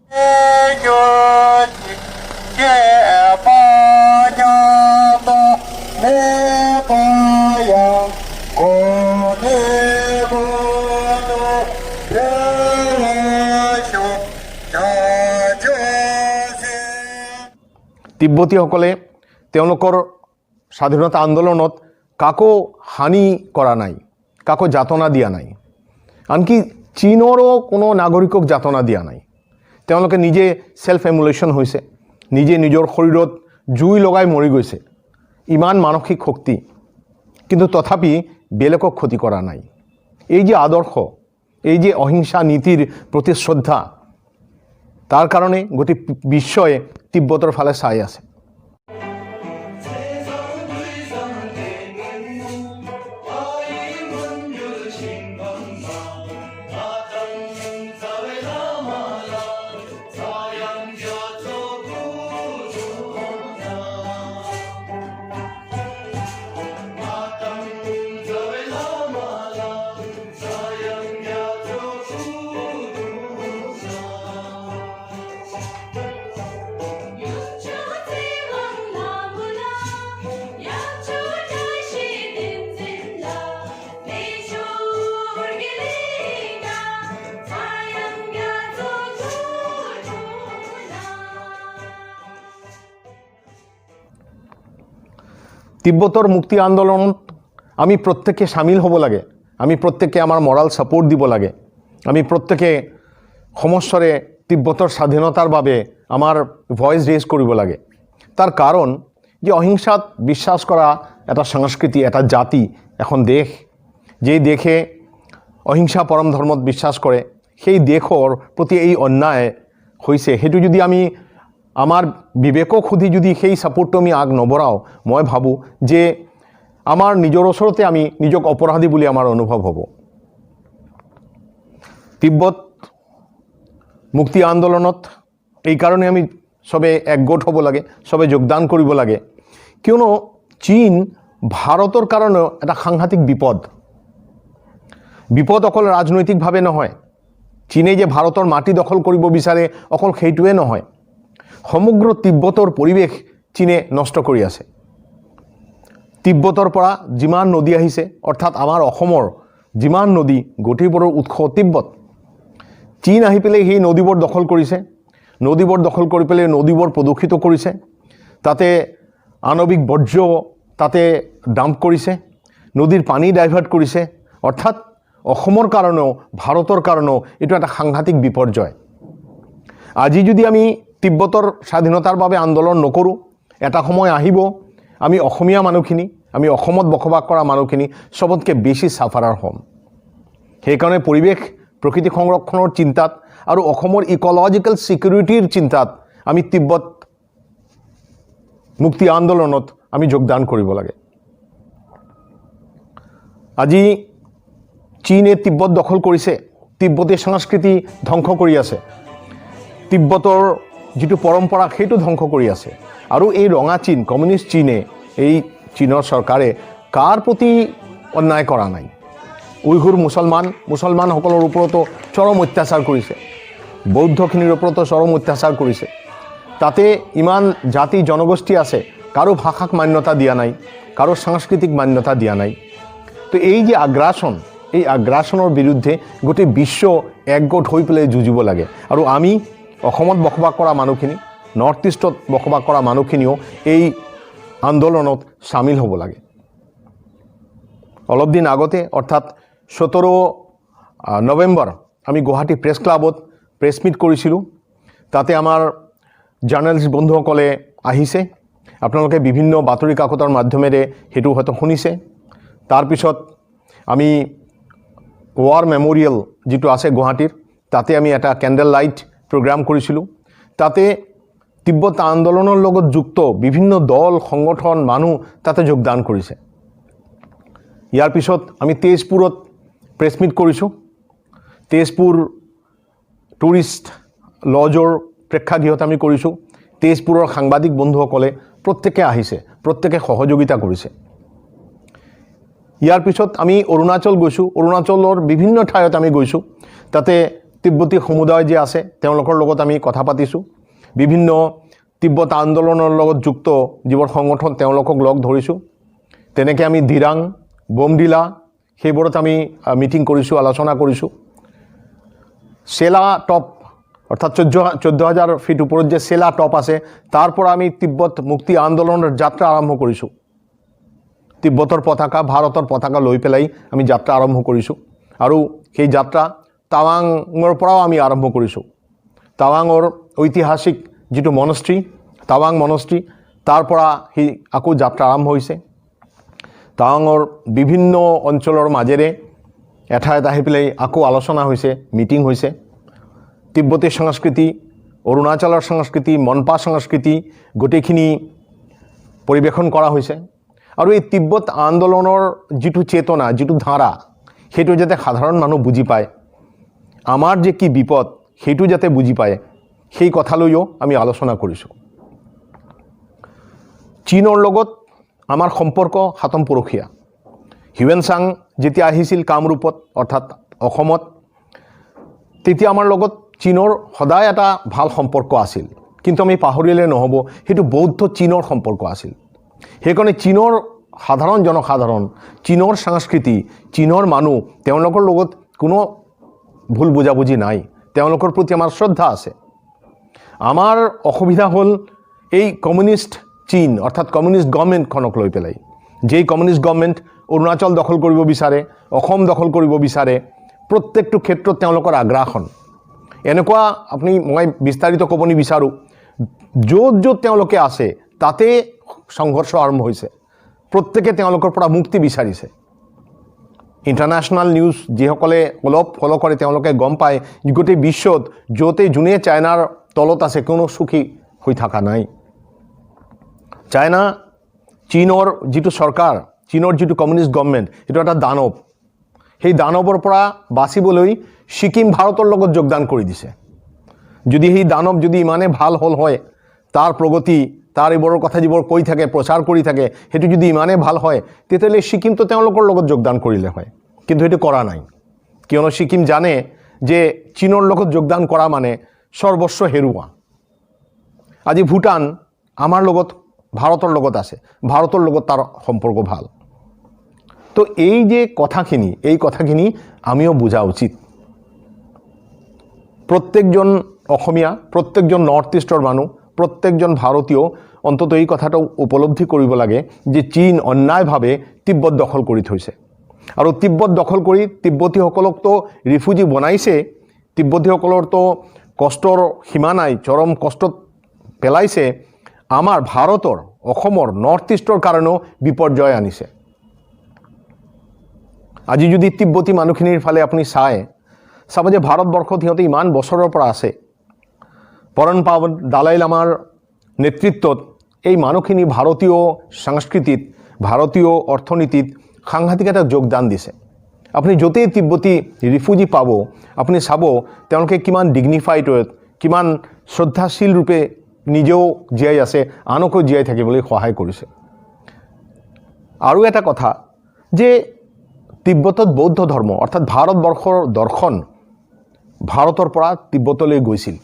তিব্বতীসকলে তেওঁলোকৰ স্বাধীনতা আন্দোলনত কাকো হানি কৰা নাই, কাকো যাতনা দিয়া নাই, আনকি চীনৰো কোনো নাগৰিকক যাতনা দিয়া নাই। তেওঁলোকে নিজে সেলফ এমুলেশ্যন হৈছে, নিজে নিজৰ শৰীৰত জুই লগাই মৰি গৈছে, ইমান মানসিক শক্তি, কিন্তু তথাপি বেলেগক ক্ষতি কৰা নাই। এই যে আদৰ্শ, এই যে অহিংসা নীতিৰ প্ৰতি শ্ৰদ্ধা, তাৰ কাৰণে গোটেই বিশ্বই তিব্বতৰ ফালে চাই আছে। তিব্বতৰ মুক্তি আন্দোলনত আমি প্ৰত্যেকে সামিল হ'ব লাগে, আমি প্ৰত্যেকে আমাৰ মৰাল ছাপোৰ্ট দিব লাগে, আমি প্ৰত্যেকে সমস্বৰে তিব্বতৰ স্বাধীনতাৰ বাবে আমাৰ ভইচ ৰেজ কৰিব লাগে। তাৰ কাৰণ যে অহিংসাত বিশ্বাস কৰা এটা সংস্কৃতি, এটা জাতি, এখন দেশ, যেই দেশে অহিংসা পৰম ধৰ্মত বিশ্বাস কৰে, সেই দেশৰ প্ৰতি এই অন্যায় হৈছে, সেইটো যদি আমি আমাৰ বিবেকক সুধি যদি সেই ছাপোৰ্টটো আমি আগ নবঢ়াওঁ, মই ভাবোঁ যে আমাৰ নিজৰ ওচৰতে আমি নিজক অপৰাধী বুলি আমাৰ অনুভৱ হ'ব। তিব্বত মুক্তি আন্দোলনত এইকাৰণে আমি সবে একগোট হ'ব লাগে, সবে যোগদান কৰিব লাগে, কিয়নো চীন ভাৰতৰ কাৰণে এটা সাংঘাতিক বিপদ। বিপদ অকল ৰাজনৈতিকভাৱে নহয়, চীনে যে ভাৰতৰ মাটি দখল কৰিব বিচাৰে অকল সেইটোৱে নহয়, সমগ্ৰ তিব্বতৰ পৰিৱেশ চীনে নষ্ট কৰি আছে। তিব্বতৰ পৰা যিমান নদী আহিছে, অৰ্থাৎ আমাৰ অসমৰ যিমান নদী, গোটেইবোৰৰ উৎস তিব্বত। চীন আহি পেলাই সেই নদীবোৰ দখল কৰিছে, নদীবোৰ দখল কৰি পেলাই নদীবোৰ প্ৰদূষিত কৰিছে, তাতে আণৱিক বৰ্জ্য তাতে ডাম্প কৰিছে, নদীৰ পানী ডাইভাৰ্ট কৰিছে। অৰ্থাৎ অসমৰ কাৰণেও ভাৰতৰ কাৰণেও এইটো এটা সাংঘাতিক বিপৰ্যয়। আজি যদি আমি তিব্বতৰ স্বাধীনতাৰ বাবে আন্দোলন নকৰোঁ, এটা সময় আহিব আমি অসমীয়া মানুহখিনি, আমি অসমত বসবাস কৰা মানুহখিনি সবতকৈ বেছি ছাফাৰাৰ হ'ম। সেইকাৰণে পৰিৱেশ প্ৰকৃতি সংৰক্ষণৰ চিন্তাত আৰু অসমৰ ইক'লজিকেল ছিকিউৰিটিৰ চিন্তাত আমি তিব্বত মুক্তি আন্দোলনত আমি যোগদান কৰিব লাগে। আজি চীনে তিব্বত দখল কৰিছে, তিব্বতী সংস্কৃতি ধ্বংস কৰি আছে, তিব্বতৰ যিটো পৰম্পৰা সেইটো ধ্বংস কৰি আছে। আৰু এই ৰঙা চীন, কমিউনিষ্ট চীনে, এই চীনৰ চৰকাৰে কাৰ প্ৰতি অন্যায় কৰা নাই। উইঘুৰ মুছলমানসকলৰ ওপৰতো চৰম অত্যাচাৰ কৰিছে, বৌদ্ধখিনিৰ ওপৰতো চৰম অত্যাচাৰ কৰিছে। তাতে ইমান জাতি জনগোষ্ঠী আছে, কাৰো ভাষাক মান্যতা দিয়া নাই, কাৰো সাংস্কৃতিক মান্যতা দিয়া নাই। তো এই যে আগ্ৰাসন, এই আগ্ৰাসনৰ বিৰুদ্ধে গোটেই বিশ্ব একগোট হৈ পেলাই যুঁজিব লাগে। আৰু আমি অসমত বসবাস কৰা মানুহখিনি, নৰ্থ ইষ্টত বসবাস কৰা মানুহখিনিও এই আন্দোলনত সামিল হ'ব লাগে। অলপ দিন আগতে অৰ্থাৎ 17 নৱেম্বৰ আমি গুৱাহাটী প্ৰেছ ক্লাবত প্ৰেছ মিট কৰিছিলোঁ। তাতে আমাৰ জাৰ্নেলিষ্ট বন্ধুসকলে আহিছে। আপোনালোকে বিভিন্ন বাতৰি কাকতৰ মাধ্যমেৰে সেইটো হয়তো শুনিছে। তাৰপিছত আমি ৱাৰ মেমৰিয়েল যিটো আছে গুৱাহাটীৰ, তাতে আমি এটা কেণ্ডেল লাইট প্ৰগ্ৰাম কৰিছিলোঁ। তাতে তিব্বত আন্দোলনৰ লগত যুক্ত বিভিন্ন দল, সংগঠন, মানুহ তাতে যোগদান কৰিছে। ইয়াৰ পিছত আমি তেজপুৰত প্ৰেছ মিট কৰিছোঁ। তেজপুৰ টুৰিষ্ট লজৰ প্ৰেক্ষাগৃহত আমি কৰিছোঁ। তেজপুৰৰ সাংবাদিক বন্ধুসকলে প্ৰত্যেকে আহিছে, প্ৰত্যেকে সহযোগিতা কৰিছে। ইয়াৰ পিছত আমি অৰুণাচল গৈছোঁ। অৰুণাচলৰ বিভিন্ন ঠাইত আমি গৈছোঁ। তাতে তিব্বতী সমুদায় যে আছে তেওঁলোকৰ লগত আমি কথা পাতিছোঁ। বিভিন্ন তিব্বত আন্দোলনৰ লগত যুক্ত যিবোৰ সংগঠন তেওঁলোকক লগ ধৰিছোঁ। তেনেকৈ আমি দিৰাং, বমডিলা সেইবোৰত আমি মিটিং কৰিছোঁ, আলোচনা কৰিছোঁ। চেলা টপ অৰ্থাৎ 14,000 ফিট ওপৰত যে চেলা টপ আছে, তাৰ পৰা আমি তিব্বত মুক্তি আন্দোলনৰ যাত্ৰা আৰম্ভ কৰিছোঁ। তিব্বতৰ পতাকা, ভাৰতৰ পতাকা লৈ পেলাই আমি যাত্ৰা আৰম্ভ কৰিছোঁ। আৰু সেই যাত্ৰা টাৱাঙৰ পৰাও আমি আৰম্ভ কৰিছোঁ। টাৱাঙৰ ঐতিহাসিক যিটো মনস্ট্ৰী, টাৱাং মনস্ট্ৰী, তাৰ পৰা সেই আকৌ যাত্ৰা আৰম্ভ হৈছে। টাৱাঙৰ বিভিন্ন অঞ্চলৰ মাজেৰে এঠাইত আহি পেলাই আকৌ আলোচনা হৈছে, মিটিং হৈছে। তিব্বতী সংস্কৃতি, অৰুণাচলৰ সংস্কৃতি, মনপা সংস্কৃতি গোটেইখিনি পৰিৱেশন কৰা হৈছে। আৰু এই তিব্বত আন্দোলনৰ যিটো চেতনা, যিটো ধাৰা, সেইটো যাতে সাধাৰণ মানুহ বুজি পায়, আমাৰ যে কি বিপদ সেইটো যাতে বুজি পায়, সেই কথালৈও আমি আলোচনা কৰিছোঁ। চীনৰ লগত আমাৰ সম্পৰ্ক হাতম পৰখীয়া। হিউৱেন চাং যেতিয়া আহিছিল কামৰূপত অৰ্থাৎ অসমত, তেতিয়া আমাৰ লগত চীনৰ সদায় এটা ভাল সম্পৰ্ক আছিল। কিন্তু আমি পাহৰিলে নহ'ব, সেইটো বৌদ্ধ চীনৰ সম্পৰ্ক আছিল। সেইকাৰণে চীনৰ সাধাৰণ জনসাধাৰণ, চীনৰ সংস্কৃতি, চীনৰ মানুহ, তেওঁলোকৰ লগত কোনো ভুল বুজাবুজি নাই। তেওঁলোকৰ প্ৰতি আমাৰ শ্ৰদ্ধা আছে। আমাৰ অসুবিধা হ'ল এই কমিউনিষ্ট চীন অৰ্থাৎ কমিউনিষ্ট গভৰ্ণমেণ্টখনক লৈ পেলাই। যেই কমিউনিষ্ট গভৰ্ণমেণ্ট অৰুণাচল দখল কৰিব বিচাৰে, অসম দখল কৰিব বিচাৰে, প্ৰত্যেকটো ক্ষেত্ৰত তেওঁলোকৰ আগ্ৰাসন এনেকুৱা। মই বিস্তাৰিত ক'ব নিবিচাৰোঁ। য'ত য'ত তেওঁলোকে আছে তাতে সংঘৰ্ষ আৰম্ভ হৈছে। প্ৰত্যেকে তেওঁলোকৰ পৰা মুক্তি বিচাৰিছে। ইণ্টাৰনেশ্যনেল নিউজ যিসকলে অলপ ফ'ল' কৰে তেওঁলোকে গম পায় গোটেই বিশ্বত যোনে চাইনাৰ তলত আছে কোনো সুখী হৈ থকা নাই। চাইনা, চীনৰ যিটো চৰকাৰ, চীনৰ যিটো কমিউনিষ্ট গভৰ্ণমেণ্ট, এইটো এটা দানৱ। সেই দানৱৰ পৰা বাচিবলৈ ছিকিম ভাৰতৰ লগত যোগদান কৰি দিছে। যদি সেই দানৱ যদি ইমানে ভাল হ'ল হয়, তাৰ প্ৰগতি, তাৰ এইবোৰৰ কথা যিবোৰ কৈ থাকে, প্ৰচাৰ কৰি থাকে, সেইটো যদি ইমানেই ভাল হয়, তেতিয়াহ'লে ছিকিমটো তেওঁলোকৰ লগত যোগদান কৰিলে হয়। কিন্তু সেইটো কৰা নাই, কিয়নো ছিকিম জানে যে চীনৰ লগত যোগদান কৰা মানে সৰ্বস্ব হেৰুওৱা। আজি ভূটান আমাৰ লগত, ভাৰতৰ লগত আছে, ভাৰতৰ লগত তাৰ সম্পৰ্ক ভাল। তো এই যে কথাখিনি, এই কথাখিনি আমিও বুজা উচিত। প্ৰত্যেকজন অসমীয়া, প্ৰত্যেকজন নৰ্থ ইষ্টৰ মানুহ, প্ৰত্যেকজন ভাৰতীয় অন্তত এই কথাটো উপলব্ধি কৰিব লাগে যে চীন অন্যায়ভাৱে তিব্বত দখল কৰি থৈছে। আৰু তিব্বত দখল কৰি তিব্বতীসকলকতো ৰিফিউজি বনাইছে, তিব্বতীসকলৰতো কষ্টৰ সীমা নাই, চৰম কষ্টত পেলাইছে। আমাৰ ভাৰতৰ, অসমৰ, নৰ্থ ইষ্টৰ কাৰণেও বিপৰ্যয় আনিছে। আজি যদি তিব্বতী মানুহখিনিৰ ফালে আপুনি চাব যে ভাৰতবৰ্ষত সিহঁতে ইমান বছৰৰ পৰা আছে। পৰণ পাৱন দালাই লামাৰ নেতৃত্বত এই মানুহখিনি ভাৰতীয় সংস্কৃতিত, ভাৰতীয় অৰ্থনীতিত সাংঘাতিক এটা যোগদান দিছে। আপুনি য'তেই তিব্বতী ৰিফিউজি পাব, আপুনি চাব তেওঁলোকে কিমান ডিগনিফাইড, কিমান শ্ৰদ্ধাশীল ৰূপে নিজেও জীয়াই আছে, আনকো জীয়াই থাকিবলৈ সহায় কৰিছে। আৰু এটা কথা যে তিব্বতত বৌদ্ধ ধৰ্ম অৰ্থাৎ ভাৰতবৰ্ষৰ দৰ্শন ভাৰতৰ পৰা তিব্বতলৈ গৈছিল।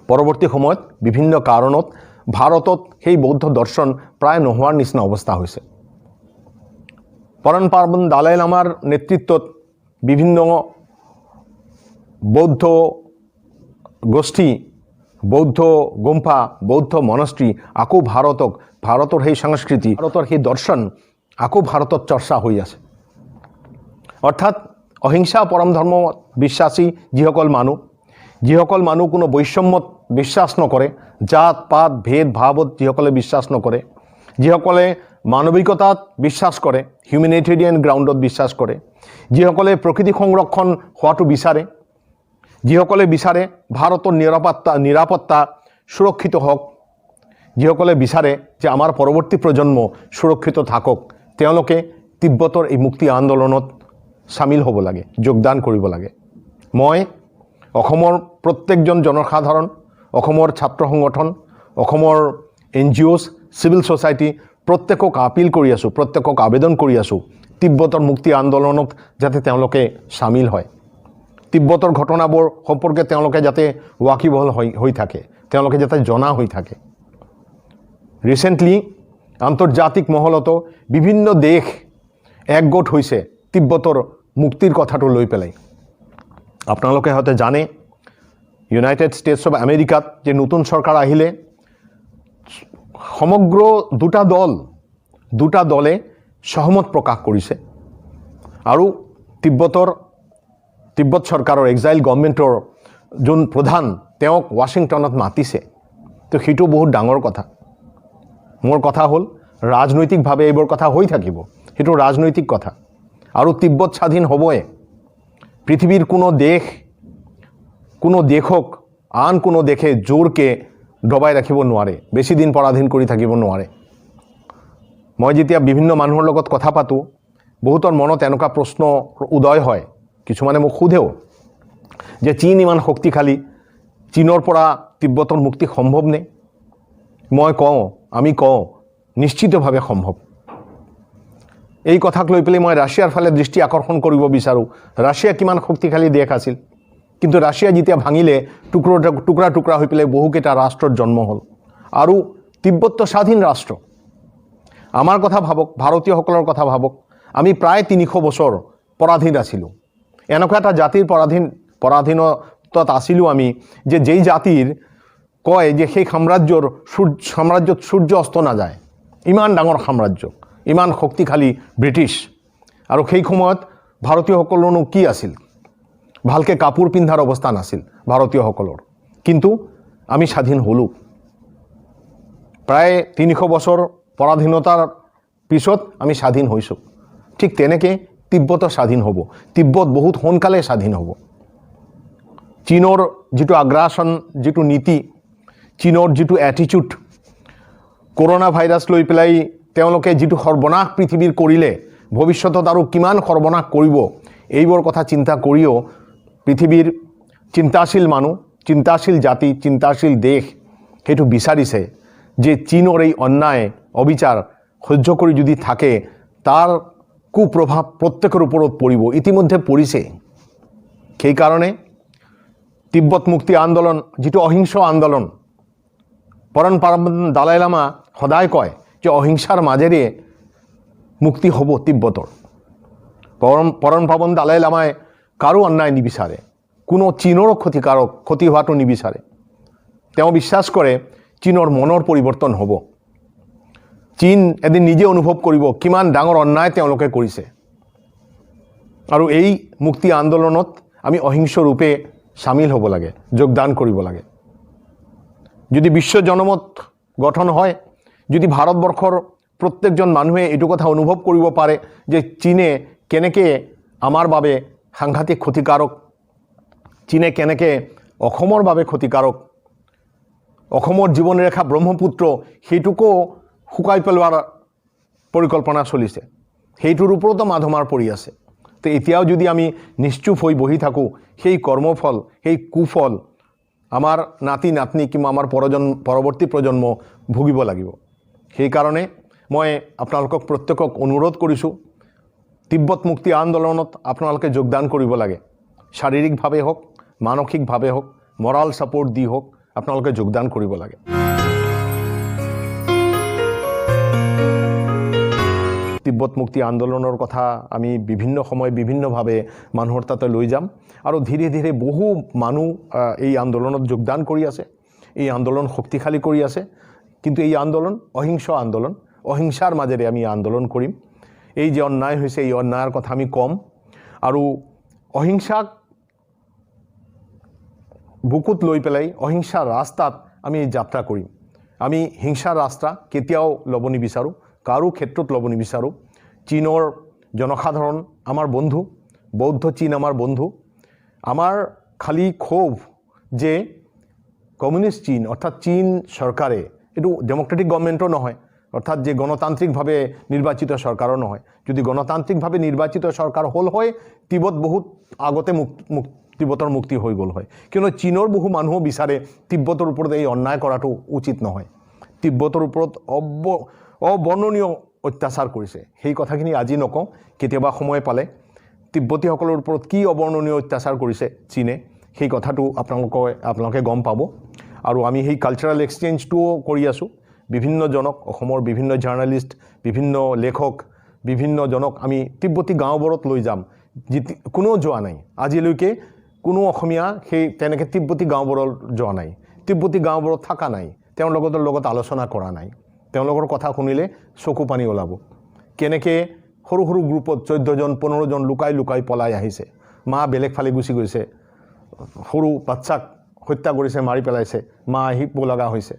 পৰৱৰ্তী সময়ত বিভিন্ন কাৰণত ভাৰতত সেই বৌদ্ধ দৰ্শন প্ৰায় নোহোৱাৰ নিচিনা অৱস্থা হৈছে। পৰম পাবন দালাই লামাৰ নেতৃত্বত বিভিন্ন বৌদ্ধ গোষ্ঠী, বৌদ্ধ গুম্ফা, বৌদ্ধ মনস্ট্ৰী আকৌ ভাৰতৰ সেই সংস্কৃতি, ভাৰতৰ সেই দৰ্শন আকৌ ভাৰতত চৰ্চা হৈ আছে। অৰ্থাৎ অহিংসা পৰম ধৰ্ম বিশ্বাসী যিসকল মানুহ কোনো বৈষম্যত বিশ্বাস নকৰে, জাত পাত ভেদ ভাৱত যিসকলে বিশ্বাস নকৰে, যিসকলে মানৱিকতাত বিশ্বাস কৰে, হিউমেনিটেৰিয়ান গ্ৰাউণ্ডত বিশ্বাস কৰে, যিসকলে প্ৰকৃতি সংৰক্ষণ হোৱাটো বিচাৰে, যিসকলে বিচাৰে ভাৰতৰ নিৰাপত্তা সুৰক্ষিত হওক, যিসকলে বিচাৰে যে আমাৰ পৰৱৰ্তী প্ৰজন্ম সুৰক্ষিত থাকক, তেওঁলোকে তিব্বতৰ এই মুক্তি আন্দোলনত চামিল হ'ব লাগে, যোগদান কৰিব লাগে। মই অসমৰ প্ৰত্যেকজন জনসাধাৰণ, অসমৰ ছাত্ৰ সংগঠন, অসমৰ NGOs, চিভিল ছ'চাইটি প্ৰত্যেকক আপিল কৰি আছোঁ, প্ৰত্যেকক আবেদন কৰি আছোঁ তিব্বতৰ মুক্তি আন্দোলনত যাতে তেওঁলোকে চামিল হয়, তিব্বতৰ ঘটনাবোৰ সম্পৰ্কে তেওঁলোকে যাতে ৱাকিবহল হৈ থাকে, তেওঁলোকে যাতে জনা হৈ থাকে। ৰিচেণ্টলি আন্তৰ্জাতিক মহলতো বিভিন্ন দেশ একগোট হৈছে তিব্বতৰ মুক্তিৰ কথাটো লৈ পেলাই। আপোনালোকে হয়তো জানে ইউনাইটেড ষ্টেটছ অফ আমেৰিকাত যে নতুন চৰকাৰ আহিলে সমগ্ৰ দুটা দলে সহমত প্ৰকাশ কৰিছে আৰু তিব্বত চৰকাৰৰ এক্সাইল গভৰ্ণমেণ্টৰ যোন প্ৰধান তেওঁক ৱাশ্বিংটনত মাতিছে। তো সেইটো বহুত ডাঙৰ কথা। মোৰ কথা হ'ল ৰাজনৈতিকভাৱে এইবোৰ কথা হৈ থাকিব, সেইটো ৰাজনৈতিক কথা। আৰু তিব্বত স্বাধীন হ'বই। পৃথিৱীৰ কোনো দেশক আন কোনো দেশে জোৰকে দবাই ৰাখিব নোৱাৰে, বেছি দিন পৰাধীন কৰি থাকিব নোৱাৰে। মই যেতিয়া বিভিন্ন মানুহৰ লগত কথা পাতোঁ, বহুতৰ মনত এনেকুৱা প্ৰশ্ন উদয় হয়, কিছুমানে মোক সোধেও যে চীন ইমান শক্তিশালী, চীনৰ পৰা তিব্বতৰ মুক্তি সম্ভৱনে? আমি কওঁ নিশ্চিতভাৱে সম্ভৱ। এই কথাক লৈ পেলাই মই ৰাছিয়াৰ ফালে দৃষ্টি আকৰ্ষণ কৰিব বিচাৰোঁ। ৰাছিয়া কিমান শক্তিশালী দেশ আছিল, কিন্তু ৰাছিয়া যেতিয়া ভাঙিলে টুকুৰা হৈ পেলাই বহুকেইটা ৰাষ্ট্ৰৰ জন্ম হ'ল আৰু তিব্বতটো স্বাধীন ৰাষ্ট্ৰ। আমাৰ কথা ভাবক, ভাৰতীয়সকলৰ কথা ভাবক, আমি প্ৰায় 300 বছৰ পৰাধীন আছিলোঁ। এনেকুৱা এটা জাতিৰ পৰাধীনতাত আছিলোঁ আমি যে যেই জাতিৰ কয় যে সেই সাম্ৰাজ্যত সূৰ্য অস্ত নাযায়, ইমান ডাঙৰ সাম্ৰাজ্য, ইমান শক্তিশালী ব্ৰিটিছ। আৰু সেই সময়ত ভাৰতীয়সকলৰনো কি আছিল? ভালকৈ কাপোৰ পিন্ধাৰ অৱস্থা নাছিল ভাৰতীয়সকলৰ, কিন্তু আমি স্বাধীন হ'লোঁ। প্ৰায় 300 বছৰ পৰাধীনতাৰ পিছত আমি স্বাধীন হৈছোঁ। ঠিক তেনেকৈ তিব্বতো স্বাধীন হ'ব, তিব্বত বহুত সোনকালে স্বাধীন হ'ব। চীনৰ যিটো আগ্ৰাসন, যিটো নীতি, চীনৰ যিটো এটিটিউড, কৰোণা ভাইৰাছ লৈ পেলাই তেওঁলোকে যিটো সৰ্বনাশ পৃথিৱীৰ কৰিলে, ভৱিষ্যতত আৰু কিমান সৰ্বনাশ কৰিব, এইবোৰ কথা চিন্তা কৰিও পৃথিৱীৰ চিন্তাশীল মানুহ, চিন্তাশীল জাতি, চিন্তাশীল দেশ সেইটো বিচাৰিছে যে চীনৰ এই অন্যায় অবিচাৰ সহ্য কৰি যদি থাকে তাৰ কুপ্ৰভাৱ প্ৰত্যেকৰ ওপৰত পৰিব, ইতিমধ্যে পৰিছে। সেইকাৰণে তিব্বত মুক্তি আন্দোলন যিটো অহিংস আন্দোলন, পৰম পাবন দালাই লামা সদায় কয় যে অহিংসাৰ মাজেৰে মুক্তি হ'ব তিব্বতৰ। পৰম পাবন দালাই লামাই কাৰো অন্যায় নিবিচাৰে, কোনো চীনৰো ক্ষতি হোৱাটো নিবিচাৰে। তেওঁ বিশ্বাস কৰে চীনৰ মনৰ পৰিৱৰ্তন হ'ব। চীন এদিন নিজে অনুভৱ কৰিব কিমান ডাঙৰ অন্যায় তেওঁলোকে কৰিছে। আৰু এই মুক্তি আন্দোলনত আমি অহিংস ৰূপে চামিল হ'ব লাগে, যোগদান কৰিব লাগে। যদি বিশ্ব জনমত গঠন হয়, যদি ভাৰতবৰ্ষৰ প্ৰত্যেকজন মানুহে এইটো কথা অনুভৱ কৰিব পাৰে যে চীনে কেনেকৈ আমাৰ বাবে সাংঘাতিক ক্ষতিকাৰক, চীনে কেনেকৈ অসমৰ বাবে ক্ষতিকাৰক, অসমৰ জীৱনৰেখা ব্ৰহ্মপুত্ৰ সেইটোকো শুকাই পেলোৱাৰ পৰিকল্পনা চলিছে, সেইটোৰ ওপৰতো মাধমাৰ পৰি আছে। তো এতিয়াও যদি আমি নিশ্চুপ হৈ বহি থাকোঁ, সেই কৰ্মফল, সেই কুফল আমাৰ নাতি নাতনি কিংবা আমাৰ পৰৱৰ্তী প্ৰজন্ম ভুগিব লাগিব। সেইকাৰণে মই আপোনালোকক প্ৰত্যেকক অনুৰোধ কৰিছোঁ, তিব্বত মুক্তি আন্দোলনত আপোনালোকে যোগদান কৰিব লাগে। শাৰীৰিকভাৱে হওক, মানসিকভাৱে হওক, মৰাল ছাপোৰ্ট দি হওক আপোনালোকে যোগদান কৰিব লাগে। তিব্বত মুক্তি আন্দোলনৰ কথা আমি বিভিন্ন সময় বিভিন্নভাৱে মানুহৰ তাতে লৈ যাম আৰু ধীৰে ধীৰে বহু মানুহ এই আন্দোলনত যোগদান কৰি আছে, এই আন্দোলন শক্তিশালী কৰি আছে। কিন্তু এই আন্দোলন অহিংস আন্দোলন, অহিংসাৰ মাজেৰে আমি আন্দোলন কৰিম। এই যে অন্যায় হৈছে এই অন্যায়ৰ কথা আমি ক'ম আৰু অহিংসাক বুকুত লৈ পেলাই অহিংসাৰ ৰাস্তাত আমি যাত্ৰা কৰিম। আমি হিংসাৰ ৰাস্তা কেতিয়াও ল'ব নিবিচাৰোঁ, কাৰো ক্ষেত্ৰত ল'ব নিবিচাৰোঁ। চীনৰ জনসাধাৰণ আমাৰ বন্ধু, বৌদ্ধ চীন আমাৰ বন্ধু। আমাৰ খালি ক্ষোভ যে কমিউনিষ্ট চীন অৰ্থাৎ চীন চৰকাৰে, এইটো ডেমক্ৰেটিক গভৰ্ণমেণ্টো নহয়, অৰ্থাৎ যে গণতান্ত্ৰিকভাৱে নিৰ্বাচিত চৰকাৰো নহয়। যদি গণতান্ত্ৰিকভাৱে নিৰ্বাচিত চৰকাৰ হ'ল হয়, তিব্বত বহুত আগতে তিব্বতৰ মুক্তি হৈ গ'ল হয়। কিয়নো চীনৰ বহু মানুহো বিচাৰে তিব্বতৰ ওপৰত এই অন্যায় কৰাটো উচিত নহয়। তিব্বতৰ ওপৰত অবৰ্ণনীয় অত্যাচাৰ কৰিছে, সেই কথাখিনি আজি নকওঁ, কেতিয়াবা সময় পালে তিব্বতীসকলৰ ওপৰত কি অবৰ্ণনীয় অত্যাচাৰ কৰিছে চীনে, সেই কথাটো আপোনালোকে গম পাব। আৰু আমি সেই কালচাৰেল এক্সচেঞ্জটোও কৰি আছোঁ। বিভিন্নজনক, অসমৰ বিভিন্ন জাৰ্ণালিষ্ট, বিভিন্ন লেখক, বিভিন্নজনক আমি তিব্বতী গাঁওবোৰত লৈ যাম। কোনো যোৱা নাই আজিলৈকে, কোনো অসমীয়া সেই তেনেকৈ তিব্বতী গাঁওবোৰত যোৱা নাই, তিব্বতী গাঁওবোৰত থকা নাই, তেওঁলোকৰ লগত আলোচনা কৰা নাই। তেওঁলোকৰ কথা শুনিলে চকু পানী ওলাব। কেনেকৈ সৰু সৰু গ্ৰুপত 14জন 15জন লুকাই লুকাই পলাই আহিছে, মা বেলেগ ফালে গুচি গৈছে, সৰু বাচ্চাক হত্যা কৰিছে, মাৰি পেলাইছে, মা আহিব লগা হৈছে।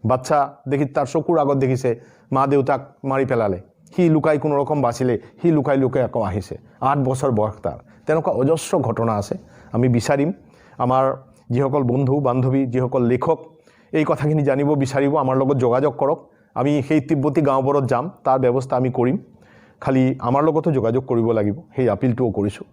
বাচ্চা দেখি তাৰ চকুৰ আগত দেখিছে মা দেউতাক মাৰি পেলালে, সি লুকাই কোনো ৰকম বাচিলে, সি লুকাই লুকাই আকৌ আহিছে, 8 বছৰ বয়স তাৰ। তেনেকুৱা অজস্ৰ ঘটনা আছে। আমি বিচাৰিম আমাৰ যিসকল বন্ধু বান্ধৱী, যিসকল লেখক এই কথাখিনি জানিব বিচাৰিব, আমাৰ লগত যোগাযোগ কৰক। আমি সেই তিব্বতী গাঁওবোৰত যাম, তাৰ ব্যৱস্থা আমি কৰিম। খালি আমাৰ লগতো যোগাযোগ কৰিব লাগিব, সেই আপিলটোও কৰিছোঁ।